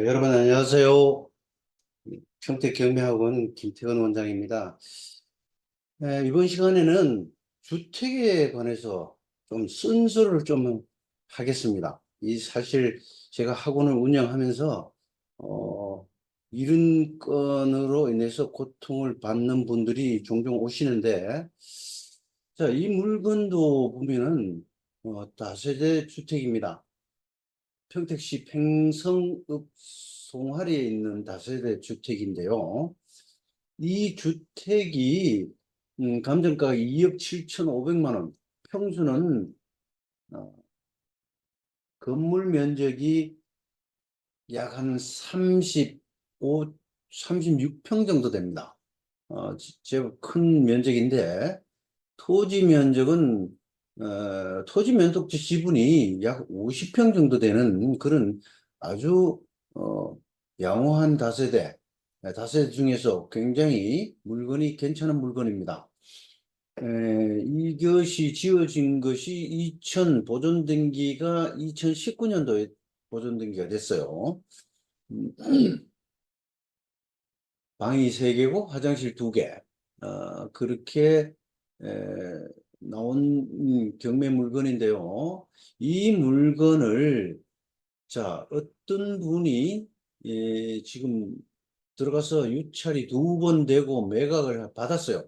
여러분 안녕하세요. 평택경매학원 김태건 원장입니다. 이번 시간에는 주택에 관해서 좀 순서를 좀 하겠습니다. 이 사실 제가 학원을 운영하면서 이런 건으로 인해서 고통을 받는 분들이 종종 오시는데, 자, 이 물건도 보면은 다세대 주택입니다. 평택시 팽성읍 송화리에 있는 다세대 주택인데요. 이 주택이 감정가가 2억 7,500만 원, 평수는 건물 면적이 약 한 36평 정도 됩니다. 제법 큰 면적인데 토지 면적은 토지 면적 지분이 약 50평 정도 되는 그런 아주 양호한 다세대 중에서 굉장히 물건이 괜찮은 물건입니다. 이것이 지어진 것이 보존된 지가 2019년도에 보존된 지가 됐어요. 방이 3개고 화장실 2개. 그렇게 나온 경매 물건인데요. 이 물건을 어떤 분이 지금 들어가서 유찰이 2번 되고 매각을 받았어요.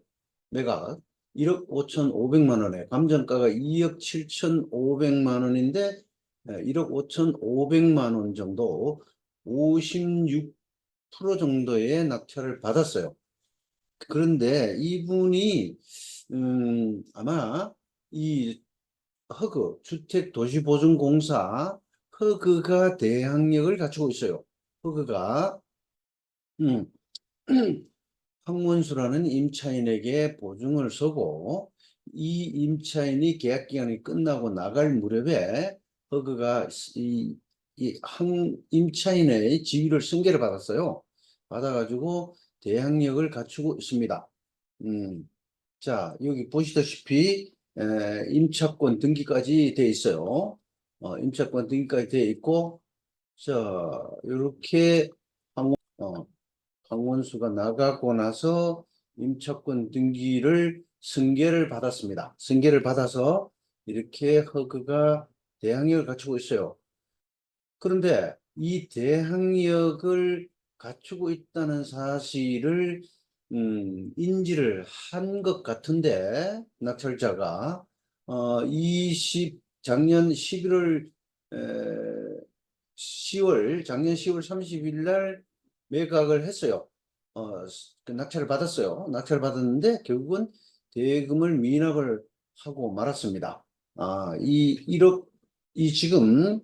매각 1억 5,500만 원에 감정가가 2억 7,500만 원인데 1억 5,500만 원 정도 56% 정도의 낙찰을 받았어요. 그런데 이분이 아마 이 주택도시보증공사 허그가 대항력을 갖추고 있어요. 허그가 음, 황원수라는 임차인에게 보증을 서고 이 임차인이 계약기간이 끝나고 나갈 무렵에 허그가 임차인의 지위를 승계를 받았어요. 받아가지고 대항력을 갖추고 있습니다. 여기 보시다시피 임차권 등기까지 돼 있어요. 임차권 등기까지 돼 있고, 이렇게 황원수가 나가고 나서 임차권 등기를 승계를 받았습니다. 승계를 받아서 이렇게 허그가 대항력을 갖추고 있어요. 그런데 이 대항력을 갖추고 있다는 사실을 인지를 한 것 같은데 낙찰자가 작년 11월 작년 10월 30일 날 매각을 했어요. 그 낙찰을 받았어요. 낙찰을 받았는데 결국은 대금을 미납을 하고 말았습니다. 지금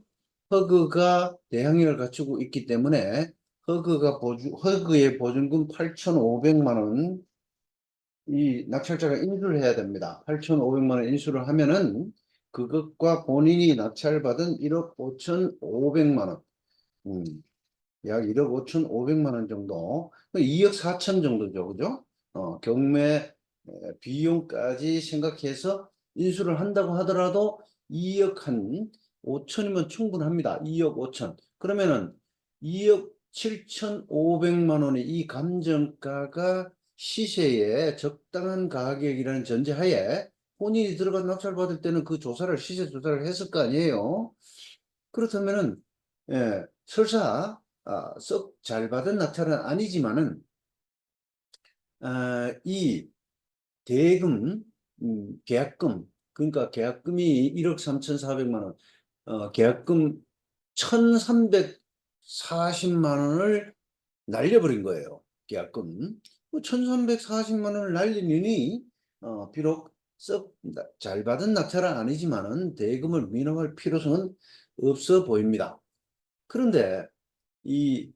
허그가 대항력을 갖추고 있기 때문에 허그의 보증금 8,500만 원 이 낙찰자가 인수를 해야 됩니다. 8,500만 원 인수를 하면은 그것과 본인이 낙찰받은 1억 5,500만 원, 약 1억 5,500만 원 정도, 2억 4천 정도죠, 그죠? 경매 비용까지 생각해서 인수를 한다고 하더라도 2억 한 5천이면 충분합니다. 2억 5천. 그러면은 2억 7,500만 원의 이 감정가가 시세에 적당한 가격이라는 전제하에 본인이 들어가서 낙찰 받을 때는 그 시세 조사를 했을 거 아니에요. 그렇다면은 설사 썩 잘 받은 낙찰은 아니지만은 이 대금 계약금, 그러니까 계약금이 1억 3,400만 원, 계약금 1,340만 원을 날려버린 거예요. 계약금 1,340만 원을 날리니 비록 썩 잘 받은 낙찰은 아니지만은 대금을 미납할 필요성은 없어 보입니다. 그런데 이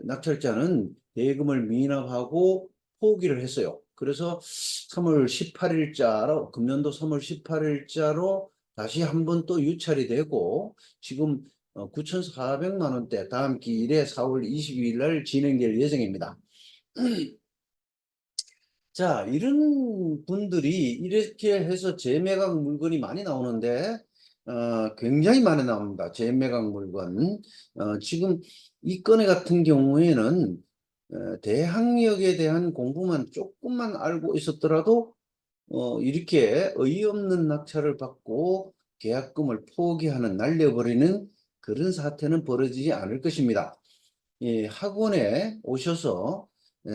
낙찰자는 대금을 미납하고 포기를 했어요. 그래서 3월 18일자로 금년도 3월 18일자로 다시 한번 또 유찰이 되고 지금 9,400만 원대 다음 기일에 4월 22일 날 진행될 예정입니다. 이런 분들이 이렇게 해서 재매각 물건이 많이 나오는데 굉장히 많이 나옵니다. 재매각 물건. 지금 이 건에 같은 경우에는 대항력에 대한 공부만 조금만 알고 있었더라도 이렇게 어이없는 낙찰을 받고 계약금을 포기하는, 날려버리는 그런 사태는 벌어지지 않을 것입니다. 예, 학원에 오셔서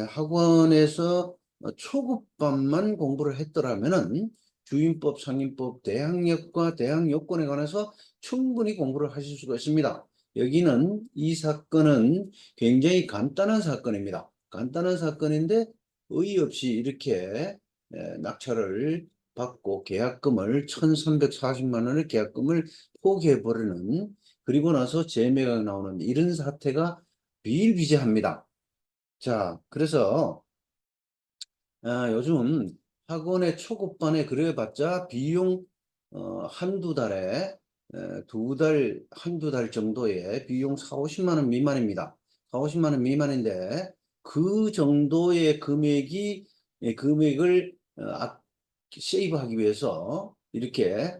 학원에서 초급반만 공부를 했더라면은 주임법, 상임법, 대항력과 대항요건에 관해서 충분히 공부를 하실 수가 있습니다. 여기는 이 사건은 굉장히 간단한 사건입니다. 간단한 사건인데 어이없이 이렇게 낙찰을 받고 계약금을 1,340만 원의 계약금을 포기해버리는, 그리고 나서 재매가 나오는 이런 사태가 비일비재합니다. 자, 그래서 요즘 학원의 초급반에 그래봤자 비용 한두 달에 두 달, 한두 달 정도의 비용 4, 50만 원 미만입니다. 4, 50만 원 미만인데 그 정도의 금액이 금액을 세이브하기 위해서 이렇게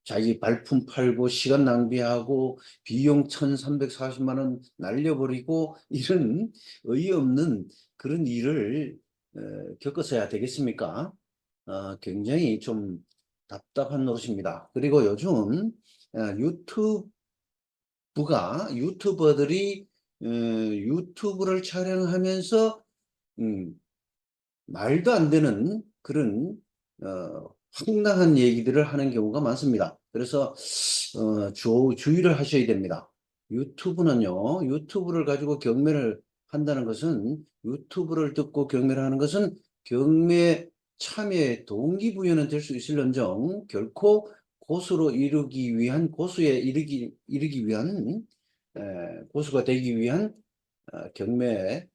자기 발품 팔고 시간 낭비하고 비용 1,340만 원 날려버리고 이런 어이없는 그런 일을 겪어서야 되겠습니까? 굉장히 좀 답답한 노릇입니다. 그리고 요즘 유튜버들이 유튜브를 촬영하면서 말도 안 되는 그런 황당한 얘기들을 하는 경우가 많습니다. 그래서 주의를 하셔야 됩니다. 유튜브를 가지고 경매를 한다는 것은, 유튜브를 듣고 경매를 하는 것은 경매 참여의 동기부여는 될 수 있을런정 결코 고수로 이르기 위한, 고수에 이르기 위한 고수가 되기 위한 경매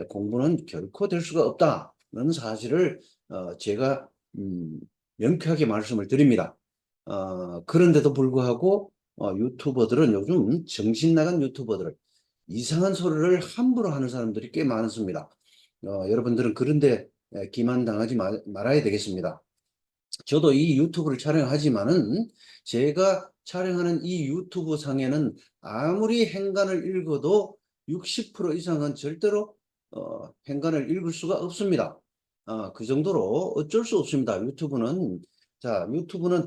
공부는 결코 될 수가 없다는 사실을 제가 명쾌하게 말씀을 드립니다. 그런데도 불구하고 유튜버들은, 요즘 정신 나간 유튜버들, 이상한 소리를 함부로 하는 사람들이 꽤 많습니다. 여러분들은 그런데 기만당하지 말아야 되겠습니다. 저도 이 유튜브를 촬영하지만은 제가 촬영하는 이 유튜브 상에는 아무리 행간을 읽어도 60% 이상은 절대로 행간을 읽을 수가 없습니다. 그 정도로 어쩔 수 없습니다. 유튜브는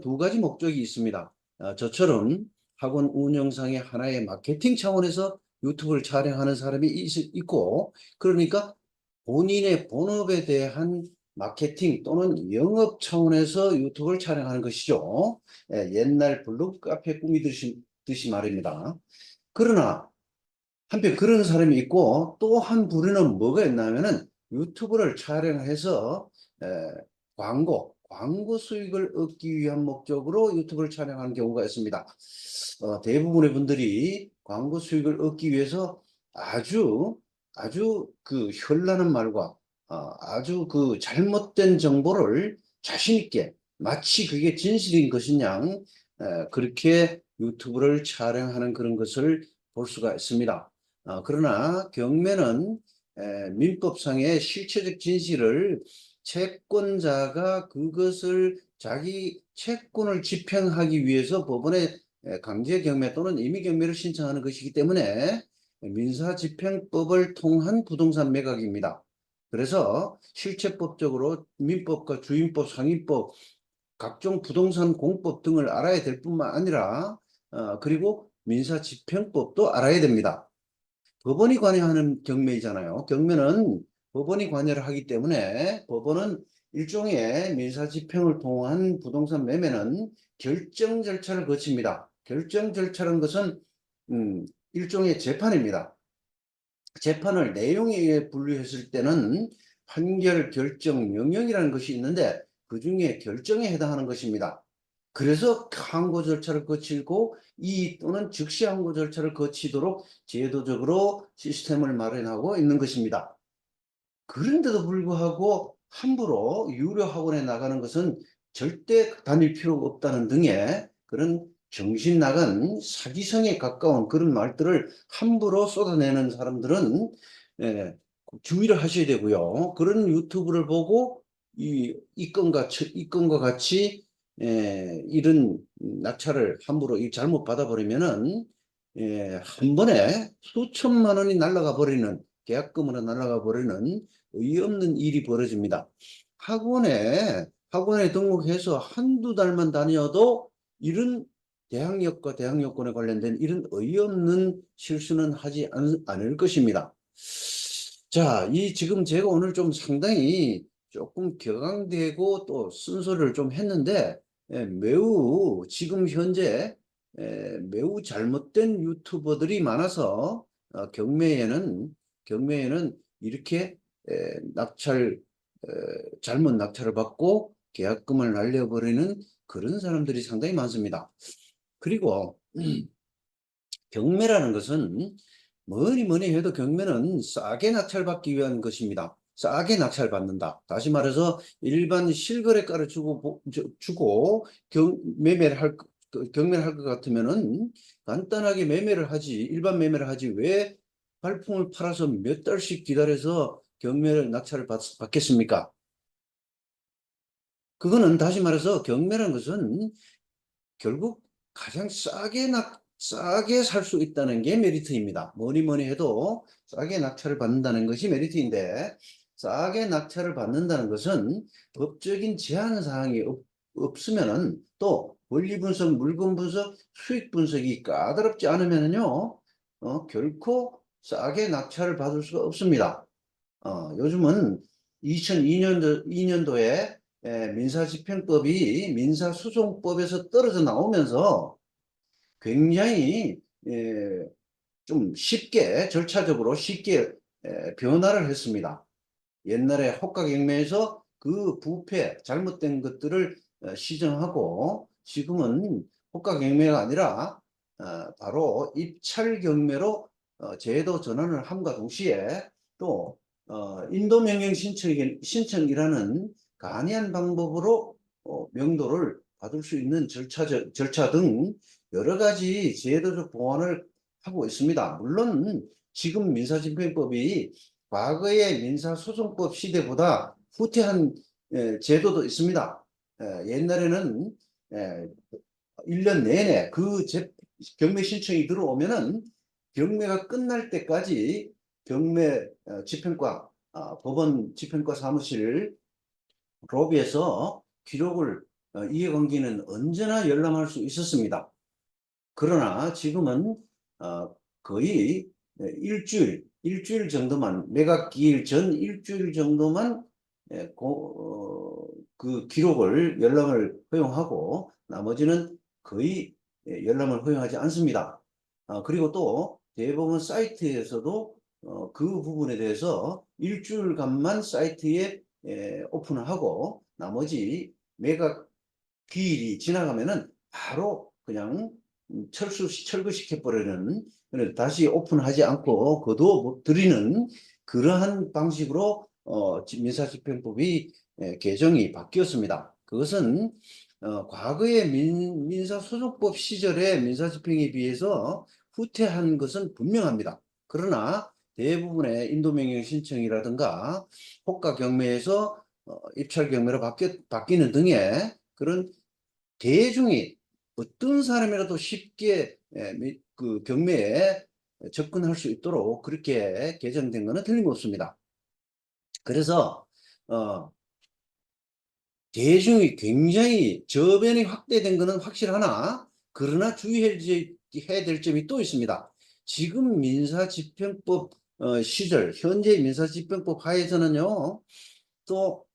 두 가지 목적이 있습니다. 저처럼 학원 운영상의 하나의 마케팅 차원에서 유튜브를 촬영하는 사람이 있고, 그러니까 본인의 본업에 대한 마케팅 또는 영업 차원에서 유튜브를 촬영하는 것이죠. 옛날 블로그 카페 꾸미듯이 말입니다. 그러나 한편 그런 사람이 있고, 또 한 부류는 뭐가 있냐면은 유튜브를 촬영해서 광고 수익을 얻기 위한 목적으로 유튜브를 촬영하는 경우가 있습니다. 대부분의 분들이 광고 수익을 얻기 위해서 아주 그 현란한 말과 아주 그 잘못된 정보를 자신 있게, 마치 그게 진실인 것이냐 그렇게 유튜브를 촬영하는 그런 것을 볼 수가 있습니다. 그러나 경매는 민법상의 실체적 진실을, 채권자가 그것을 자기 채권을 집행하기 위해서 법원에 강제 경매 또는 임의 경매를 신청하는 것이기 때문에 민사집행법을 통한 부동산 매각입니다. 그래서 실체법적으로 민법과 주임법, 상임법, 각종 부동산 공법 등을 알아야 될 뿐만 아니라 그리고 민사집행법도 알아야 됩니다. 법원이 관여하는 경매이잖아요. 경매는 법원이 관여를 하기 때문에, 법원은 일종의 민사집행을 통한 부동산 매매는 결정 절차를 거칩니다. 결정 절차라는 것은 일종의 재판입니다. 재판을 내용에 의해 분류했을 때는 판결, 결정, 명령이라는 것이 있는데 그 중에 결정에 해당하는 것입니다. 그래서 항고 절차를 거치고 이의 또는 즉시 항고 절차를 거치도록 제도적으로 시스템을 마련하고 있는 것입니다. 그런데도 불구하고 함부로 유료 학원에 나가는 것은 절대 다닐 필요가 없다는 등의 그런 정신 나간 사기성에 가까운 그런 말들을 함부로 쏟아내는 사람들은 주의를 하셔야 되고요. 그런 유튜브를 보고 이 건과 같이 이런 낙찰을 함부로 잘못 받아버리면은 한 번에 수천만 원이 날아가 버리는, 계약금으로 날아가 버리는 어이없는 일이 벌어집니다. 학원에 등록해서 한두 달만 다녀도 이런 대학력과 대학요건에 관련된 이런 어이없는 실수는 하지 않을 것입니다. 자, 지금 제가 오늘 좀 상당히 조금 격앙되고 또 쓴소리를 좀 했는데, 매우 지금 현재 매우 잘못된 유튜버들이 많아서 경매에는 이렇게 잘못 낙찰을 받고 계약금을 날려버리는 그런 사람들이 상당히 많습니다. 그리고 경매라는 것은 뭐니 해도 경매는 싸게 낙찰받기 위한 것입니다. 싸게 낙찰받는다. 다시 말해서 일반 실거래가를 주고 매매를 경매를 할 것 같으면은 간단하게 매매를 하지, 일반 매매를 하지, 왜 발품을 팔아서 몇 달씩 기다려서 경매를 낙찰을 받겠습니까? 그거는 다시 말해서 경매라는 것은 결국 가장 싸게 살 수 있다는 게 메리트입니다. 뭐니 해도 싸게 낙찰을 받는다는 것이 메리트인데, 싸게 낙찰을 받는다는 것은 법적인 제한 사항이 없으면은, 또 권리 분석, 물건 분석, 수익 분석이 까다롭지 않으면요, 결코 싸게 낙찰을 받을 수가 없습니다. 요즘은 2002년도에 민사집행법이 민사소송법에서 떨어져 나오면서 굉장히 좀 절차적으로 쉽게 변화를 했습니다. 옛날에 호가경매에서 그 잘못된 것들을 시정하고, 지금은 호가경매가 아니라 바로 입찰경매로 제도 전환을 함과 동시에, 또 인도명령 신청이라는 간이한 방법으로 명도를 받을 수 있는 절차 등 여러 가지 제도적 보완을 하고 있습니다. 물론 지금 민사집행법이 과거의 민사소송법 시대보다 후퇴한 제도도 있습니다. 옛날에는 1년 내내 경매 신청이 들어오면은 경매가 끝날 때까지 경매 집행과 법원 집행과 사무실 로비에서 기록을 이해관계는 언제나 열람할 수 있었습니다. 그러나 지금은 거의 일주일 정도만, 매각기일 전 일주일 정도만 그 기록을 열람을 허용하고, 나머지는 거의 열람을 허용하지 않습니다. 그리고 또 대법원 사이트에서도 그 부분에 대해서 일주일간만 사이트에 오픈을 하고, 나머지 매각 기일이 지나가면은 바로 그냥 철거시켜버리는, 다시 오픈하지 않고 거둬들이는 그러한 방식으로 민사집행법이 개정이 바뀌었습니다. 그것은 과거의 민사소송법 시절의 민사집행에 비해서 후퇴한 것은 분명합니다. 그러나 대부분의 인도명령 신청이라든가 호가경매에서 입찰경매로 바뀌는 등의 그런 대중이, 어떤 사람이라도 쉽게 그 경매에 접근할 수 있도록 그렇게 개정된 것은 틀림없습니다. 그래서 대중이 굉장히 저변이 확대된 것은 확실하나, 그러나 주의해야 될 점이 또 있습니다. 지금 민사집행법 시절, 현재 민사집행법 하에서는요, 또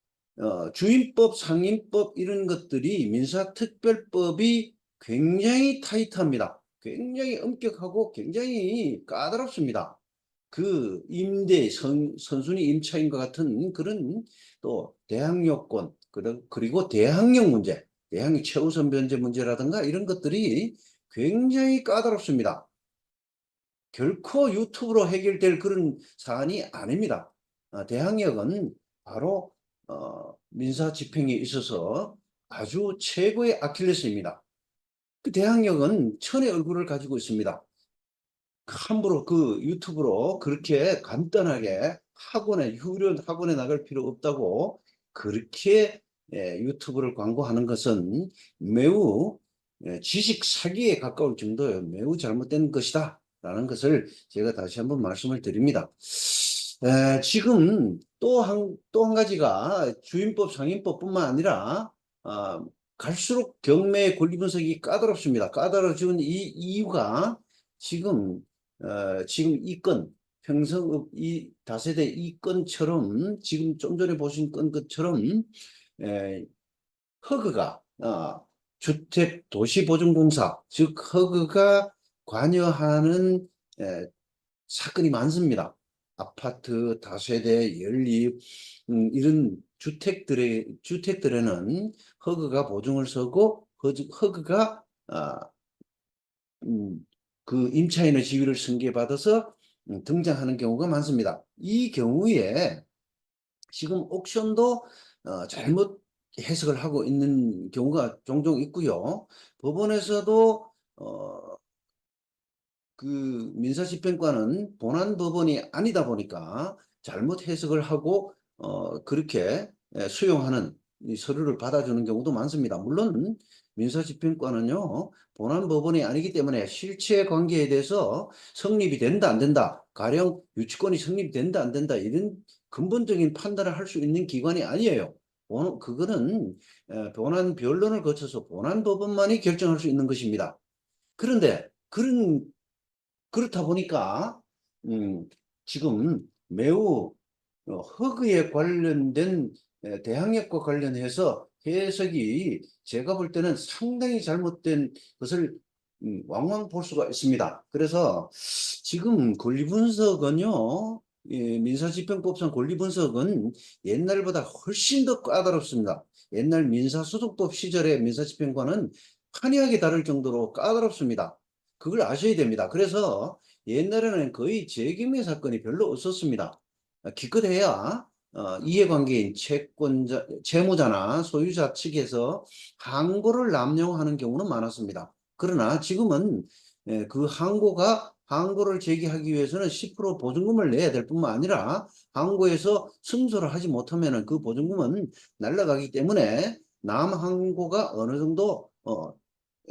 주임법, 상임법 이런 것들이 민사특별법이 굉장히 타이트합니다. 굉장히 엄격하고 굉장히 까다롭습니다. 그 선순위 임차인과 같은 그런, 또 대항요건, 그리고 대항력 문제, 대항력 최우선 변제 문제라든가 이런 것들이 굉장히 까다롭습니다. 결코 유튜브로 해결될 그런 사안이 아닙니다. 대항력은 바로 민사 집행에 있어서 아주 최고의 아킬레스입니다. 그 대항력은 천의 얼굴을 가지고 있습니다. 함부로 그 유튜브로 그렇게 간단하게 유료 학원에 나갈 필요 없다고 그렇게 유튜브를 광고하는 것은 매우 지식 사기에 가까울 정도의 매우 잘못된 것이다 라는 것을 제가 다시 한번 말씀을 드립니다. 지금 또 한 가지가 주임법 상임법뿐만 아니라 갈수록 경매의 권리 분석이 까다롭습니다. 까다로워지는 이 이유가 지금 이 건 평성읍 이 다세대 이 건처럼 지금 좀 전에 보신 건 것처럼 허그가 주택도시보증공사 즉 허그가 관여하는 사건이 많습니다. 아파트, 다세대, 연립 이런 주택들에는 허그가 보증을 서고 허그가 그 임차인의 지위를 승계받아서 등장하는 경우가 많습니다. 이 경우에 지금 옥션도 잘못 해석을 하고 있는 경우가 종종 있고요. 법원에서도 그 민사집행관은 본안법원이 아니다 보니까 잘못 해석을 하고 그렇게 수용하는 이 서류를 받아주는 경우도 많습니다. 물론 민사집행관은요 본안법원이 아니기 때문에 실체 관계에 대해서 성립이 된다 안 된다, 가령 유치권이 성립된다 안 된다 이런 근본적인 판단을 할 수 있는 기관이 아니에요. 그거는 본안 변론을 거쳐서 본안법원만이 결정할 수 있는 것입니다. 그런데 그렇다 보니까 지금 매우 허그에 관련된 대항력과 관련해서 해석이 제가 볼 때는 상당히 잘못된 것을 왕왕 볼 수가 있습니다. 그래서 지금 권리분석은요, 민사집행법상 권리분석은 옛날보다 훨씬 더 까다롭습니다. 옛날 민사소득법 시절의 민사집행관은 판이하게 다를 정도로 까다롭습니다. 그걸 아셔야 됩니다. 그래서 옛날에는 거의 재경매 사건이 별로 없었습니다. 기껏해야 이해관계인 채무자나 소유자 측에서 항고를 남용하는 경우는 많았습니다. 그러나 지금은 그 항고를 제기하기 위해서는 10% 보증금을 내야 될 뿐만 아니라 항고에서 승소를 하지 못하면 그 보증금은 날아가기 때문에 남항고가 어느 정도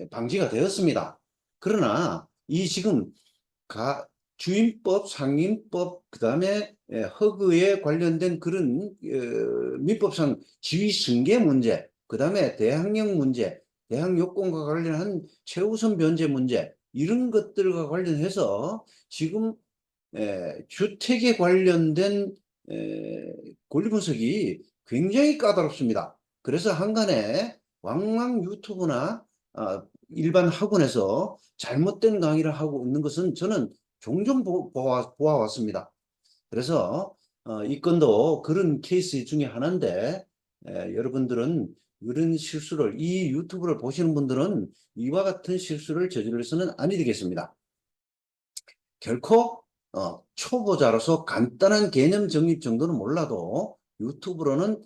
방지가 되었습니다. 그러나 이 지금 주임법, 상임법, 그 다음에 허그에 관련된 그런 민법상 지위 승계 문제, 그 다음에 대항력 문제, 대항 요건과 관련한 최우선 변제 문제 이런 것들과 관련해서 지금 주택에 관련된 권리 분석이 굉장히 까다롭습니다. 그래서 한간에 왕왕 유튜브나 일반 학원에서 잘못된 강의를 하고 있는 것은 저는 종종 보아왔습니다. 그래서 이 건도 그런 케이스 중에 하나인데 여러분들은 이런 실수를 이 유튜브를 보시는 분들은 이와 같은 실수를 저질러서는 아니 되겠습니다. 결코 초보자로서 간단한 개념 정립 정도는 몰라도 유튜브로는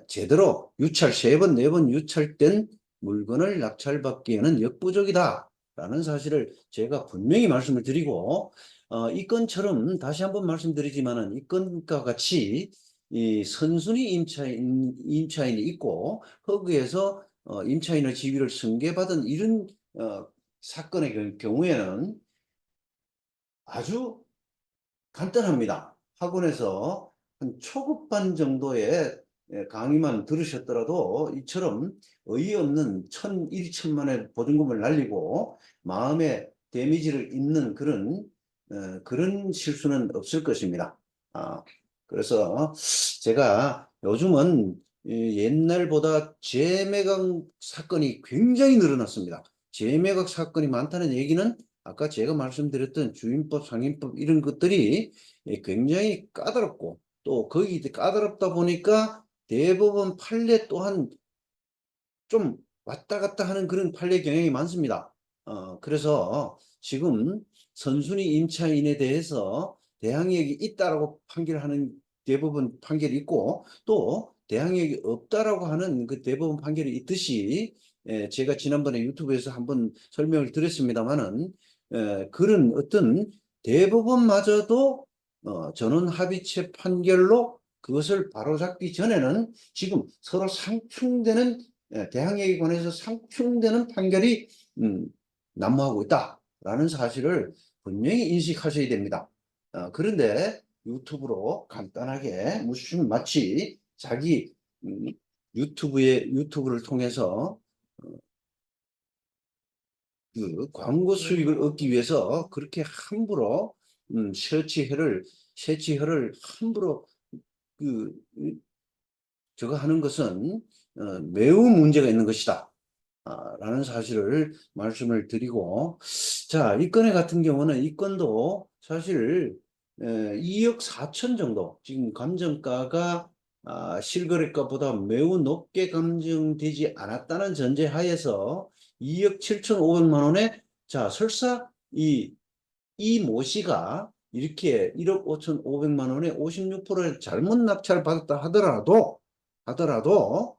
제대로 유찰 3번, 4번 유찰된 물건을 낙찰받기에는 역부족이다 라는 사실을 제가 분명히 말씀을 드리고 이 건처럼 다시 한번 말씀드리지만은 이 건과 같이 이 선순위 임차인이 있고 거기에서 임차인의 지위를 승계받은 이런 사건의 경우에는 아주 간단합니다. 학원에서 한 초급반 정도의 강의만 들으셨더라도 이처럼 어이없는 일천만의 보증금을 날리고 마음에 데미지를 입는 그런 실수는 없을 것입니다. 그래서 제가 요즘은 옛날보다 재매각 사건이 굉장히 늘어났습니다. 재매각 사건이 많다는 얘기는 아까 제가 말씀드렸던 주임법, 상임법 이런 것들이 굉장히 까다롭고 또 거기 까다롭다 보니까 대법원 판례 또한 좀 왔다 갔다 하는 그런 판례 경향이 많습니다. 그래서 지금 선순위 임차인에 대해서 대항력이 있다라고 판결하는 대법원 판결이 있고 또 대항력이 없다라고 하는 그 대법원 판결이 있듯이 제가 지난번에 유튜브에서 한번 설명을 드렸습니다만은 그런 어떤 대법원마저도 전원 합의체 판결로 그것을 바로잡기 전에는 지금 서로 상충되는 대항력에 관해서 상충되는 판결이 난무하고 있다라는 사실을 분명히 인식하셔야 됩니다. 그런데 유튜브로 간단하게 마치 자기 유튜브를 통해서 그 광고 수익을 얻기 위해서 그렇게 함부로 세치혈을 함부로 그 저거 하는 것은 매우 문제가 있는 것이다. 라는 사실을 말씀을 드리고, 자, 이 건의 같은 경우는 이 건도 사실 2억 4천 정도, 지금 감정가가 실거래가보다 매우 높게 감정되지 않았다는 전제하에서 2억 7천5백만 원에, 자, 설사 이 모 씨가 이렇게 1억 5천5백만 원에 56%의 잘못 낙찰을 받았다 하더라도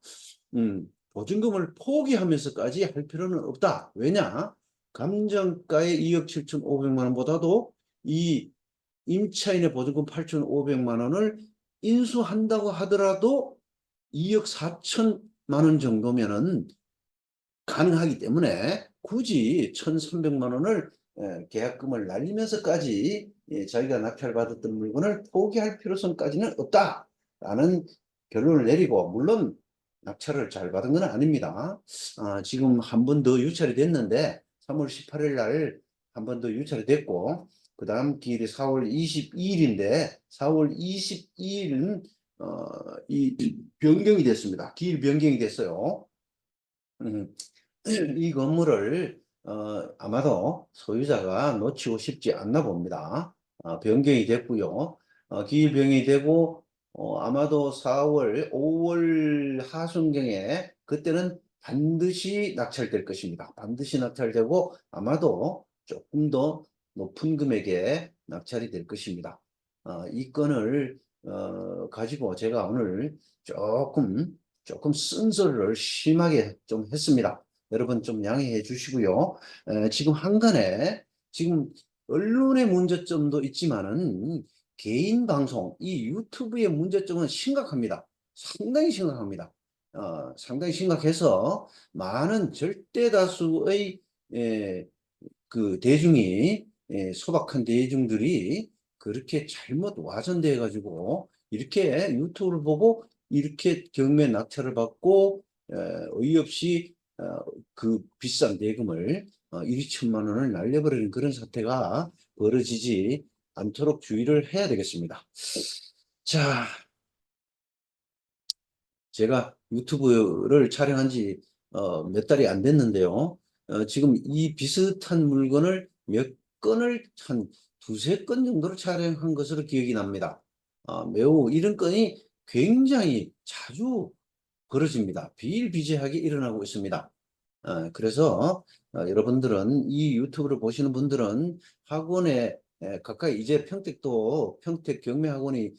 보증금을 포기하면서까지 할 필요는 없다. 왜냐? 감정가의 2억 7천5백만 원보다도 이 임차인의 보증금 8천5백만 원을 인수한다고 하더라도 2억 4천만 원 정도면은 가능하기 때문에 굳이 1,300만 원을 계약금을 날리면서까지 자기가 낙찰받았던 물건을 포기할 필요성까지는 없다라는 결론을 내리고, 물론 낙찰을 잘 받은 건 아닙니다. 지금 한 번 더 유찰이 됐는데 3월 18일 날 한 번 더 유찰이 됐고, 그 다음 기일이 4월 22일인데 4월 22일은 이 변경이 됐습니다. 기일 변경이 됐어요. 이 건물을 아마도 소유자가 놓치고 싶지 않나 봅니다. 변경이 됐고요. 기일 변경이 되고 아마도 4월, 5월 하순경에 그때는 반드시 낙찰될 것입니다. 반드시 낙찰되고 아마도 조금 더 높은 금액에 낙찰이 될 것입니다. 이 건을 가지고 제가 오늘 조금 쓴소리를 심하게 좀 했습니다. 여러분 좀 양해해 주시고요. 지금 한간에 지금 언론의 문제점도 있지만은 개인 방송, 이 유튜브의 문제점은 심각합니다. 상당히 심각합니다. 상당히 심각해서 많은 절대 다수의 그 대중이 소박한 대중들이 그렇게 잘못 와전돼 가지고 이렇게 유튜브를 보고 이렇게 경매 낙찰을 받고 어이없이 그 비싼 대금을 1, 2천만 원을 날려버리는 그런 사태가 벌어지지 않도록 주의를 해야 되겠습니다. 자, 제가 유튜브를 촬영한 지 몇 달이 안 됐는데요. 지금 이 비슷한 물건을 몇 건을 한 두세 건 정도로 촬영한 것으로 기억이 납니다. 매우 이런 건이 굉장히 자주 벌어집니다. 비일비재하게 일어나고 있습니다. 그래서 여러분들은 이 유튜브를 보시는 분들은 학원에 가까이 이제 평택 경매학원이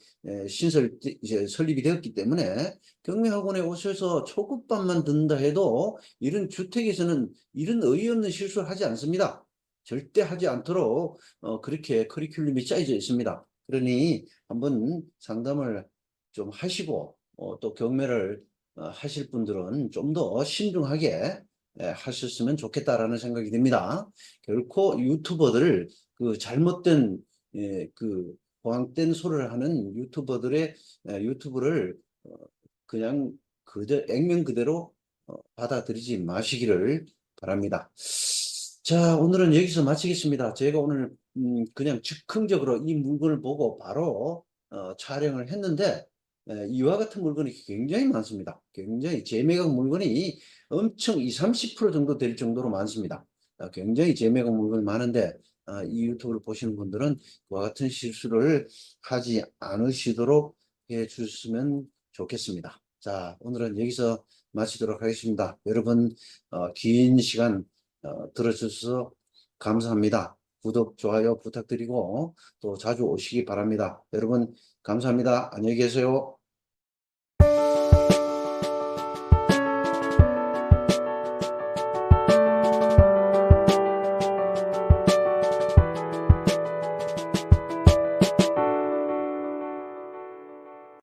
이제 설립이 되었기 때문에 경매학원에 오셔서 초급반만 듣는다 해도 이런 주택에서는 이런 어이없는 실수를 하지 않습니다. 절대 하지 않도록 그렇게 커리큘럼이 짜여져 있습니다. 그러니 한번 상담을 좀 하시고 또 경매를 하실 분들은 좀 더 신중하게 하셨으면 좋겠다라는 생각이 듭니다. 결코 유튜버들 그 잘못된 그 호황된 소리를 하는 유튜버들의 유튜브를 그냥 액면 그대로 받아들이지 마시기를 바랍니다. 자, 오늘은 여기서 마치겠습니다. 제가 오늘 그냥 즉흥적으로 이 물건을 보고 바로 촬영을 했는데 이와 같은 물건이 굉장히 많습니다. 굉장히 재매각 물건이 엄청 20, 30% 정도 될 정도로 많습니다. 굉장히 재매각 물건이 많은데 이 유튜브를 보시는 분들은 그와 같은 실수를 하지 않으시도록 해 주셨으면 좋겠습니다. 자, 오늘은 여기서 마치도록 하겠습니다. 여러분 긴 시간 들어주셔서 감사합니다. 구독, 좋아요 부탁드리고 또 자주 오시기 바랍니다. 여러분 감사합니다. 안녕히 계세요.